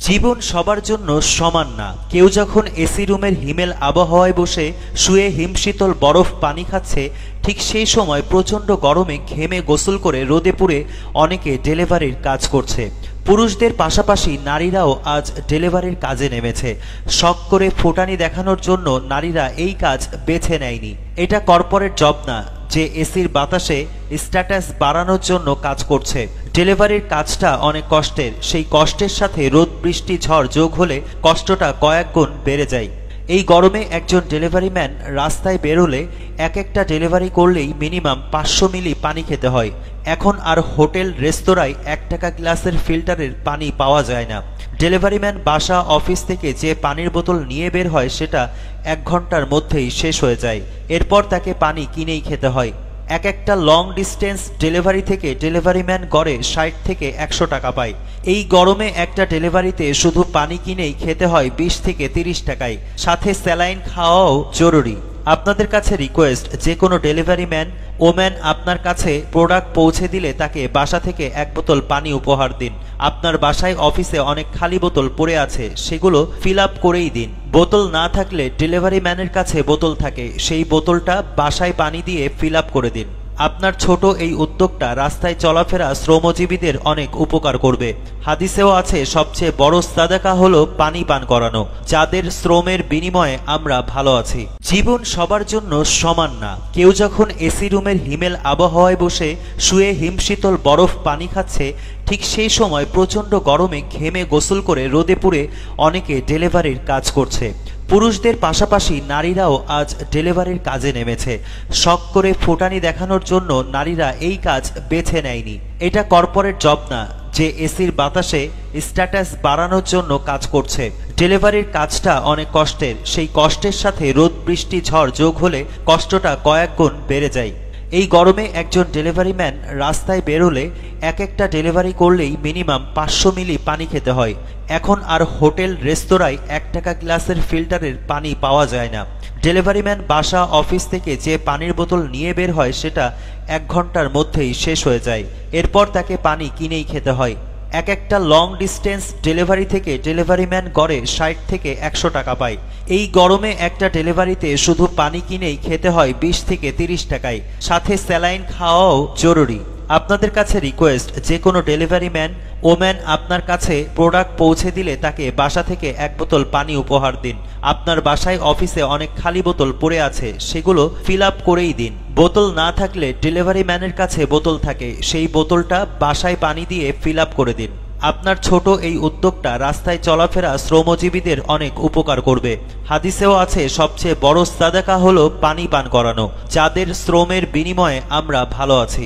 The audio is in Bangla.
জীবন সবার জন্য সমান না। কেউ যখন এসি রুমের হিমেল আবহাওয়ায় বসে শুয়ে হিমশীতল বরফ পানি খাচ্ছে, ঠিক সেই সময় প্রচণ্ড গরমে ঘেমে গোসল করে রোদে পুড়ে অনেকে ডেলিভারির কাজ করছে। পুরুষদের পাশাপাশি নারীরাও আজ ডেলিভারির কাজে নেমেছে। শখ করে ফোটানি দেখানোর জন্য নারীরা এই কাজ বেছে নেয়নি। এটা কর্পোরেট জব না যে এসির বাতাসে স্ট্যাটাস বাড়ানোর জন্য কাজ করছে। ডেলিভারির কাজটা অনেক কষ্টের। সেই কষ্টের সাথে রোদ বৃষ্টি ঝড় যোগ হলে কষ্টটা কয়েক গুণ বেড়ে যায়। এই গরমে একজন ডেলিভারি ম্যান রাস্তায় বেরোলে একটা ডেলিভারি করলেই মিনিমাম 500 মিলি পানি খেতে হয়। এখন আর হোটেল রেস্তোরাঁয় 1 টাকা গ্লাসের ফিল্টারের পানি পাওয়া যায় না। ডেলিভারি ম্যান বাসা অফিস থেকে যে পানির বোতল নিয়ে বের হয় সেটা 1 ঘন্টার মধ্যেই শেষ হয়ে যায়। এরপর তাকে পানি কিনেই খেতে হয়। একটা লং ডিস্টেন্স ডেলিভারি থেকে ডেলিভারি ম্যান গড়ে 60 থেকে 100 টাকা পায়। এই গরমে একটা ডেলিভারিতে শুধু পানি কিনেই খেতে হয় 20 থেকে 30 টাকায়। সাথে স্যালাইন খাওয়াও জরুরি। আপনাদের কাছে রিকোয়েস্ট, যে কোনো ডেলিভারি ম্যান ওম্যান আপনার কাছে প্রোডাক্ট পৌঁছে দিলে তাকে বাসা থেকে 1 বোতল পানি উপহার দিন। আপনার বাসায় অফিসে অনেক খালি বোতল পড়ে আছে, সেগুলো ফিল আপ করেই দিন। বোতল না থাকলে ডেলিভারি ম্যানের কাছে বোতল থাকে, সেই বোতলটা বাসায় পানি দিয়ে ফিল আপ করে দিন। আপনার ছোট এই উদ্যোগটা রাস্তায় চলাফেরা শ্রমজীবীদের অনেক উপকার করবে। হাদিসেও আছে, সবচেয়ে বড় সাদাকা হলো পানি পান করানো, যাদের শ্রমের বিনিময়ে আমরা ভালো আছি। জীবন সবার জন্য সমান না। কেউ যখন এসি রুমের হিমেল আবহাওয়ায় বসে শুয়ে হিমশীতল বরফ পানি খাচ্ছে, ঠিক সেই সময় প্রচণ্ড গরমে ঘেমে গোসল করে রোদে পুড়ে অনেকে ডেলিভারির কাজ করছে। পুরুষদের পাশাপাশি নারীরাও আজ ডেলিভারির কাজে নেমেছে। শখ করে ফোটানি দেখানোর জন্য নারীরা এই কাজ বেছে নেয়নি। এটা কর্পোরেট জব না যে এসির বাতাসে স্ট্যাটাস বাড়ানোর জন্য কাজ করছে। ডেলিভারির কাজটা অনেক কষ্টের। সেই কষ্টের সাথে রোদ বৃষ্টি ঝড় যোগ হলে কষ্টটা কয়েক গুণ বেড়ে যায়। এই গরমে একজন ডেলিভারি ম্যান রাস্তায় বেরোলে একটা ডেলিভারি করলেই মিনিমাম 500 মিলি পানি খেতে হয়। এখন আর হোটেল রেস্তোরাঁয় 1 টাকা গ্লাসের ফিল্টারের পানি পাওয়া যায় না। ডেলিভারি ম্যান বাসা অফিস থেকে যে পানির বোতল নিয়ে বের হয় সেটা 1 ঘন্টার মধ্যেই শেষ হয়ে যায়। এরপর তাকে পানি কিনেই খেতে হয়। একটা লং ডিস্টেন্স ডেলিভারি থেকে ডেলিভারি ম্যান গড়ে 60 থেকে 100 টাকা পায়। এই গরমে একটা ডেলিভারিতে শুধু পানি কিনেই খেতে হয় 20 থেকে 30 টাকায়। সাথে স্যালাইন খাওয়াও জরুরি। আপনাদের কাছে রিকোয়েস্ট, যে কোনো ডেলিভারি ম্যান ওম্যান আপনার কাছে প্রোডাক্ট পৌঁছে দিলে তাকে বাসা থেকে 1 বোতল পানি উপহার দিন। আপনার বাসায় অফিসে অনেক খালি বোতল পড়ে আছে, সেগুলো ফিল আপ করেই দিন। বোতল না থাকলে ডেলিভারি ম্যানের কাছে বোতল থাকে, সেই বোতলটা বাসায় পানি দিয়ে ফিল আপ করে দিন। আপনার ছোট এই উদ্যোগটা রাস্তায় চলাফেরা শ্রমজীবীদের অনেক উপকার করবে। হাদিসেও আছে, সবচেয়ে বড় সাদাকা হলো পানি পান করানো, যাদের শ্রমের বিনিময়ে আমরা ভালো আছি।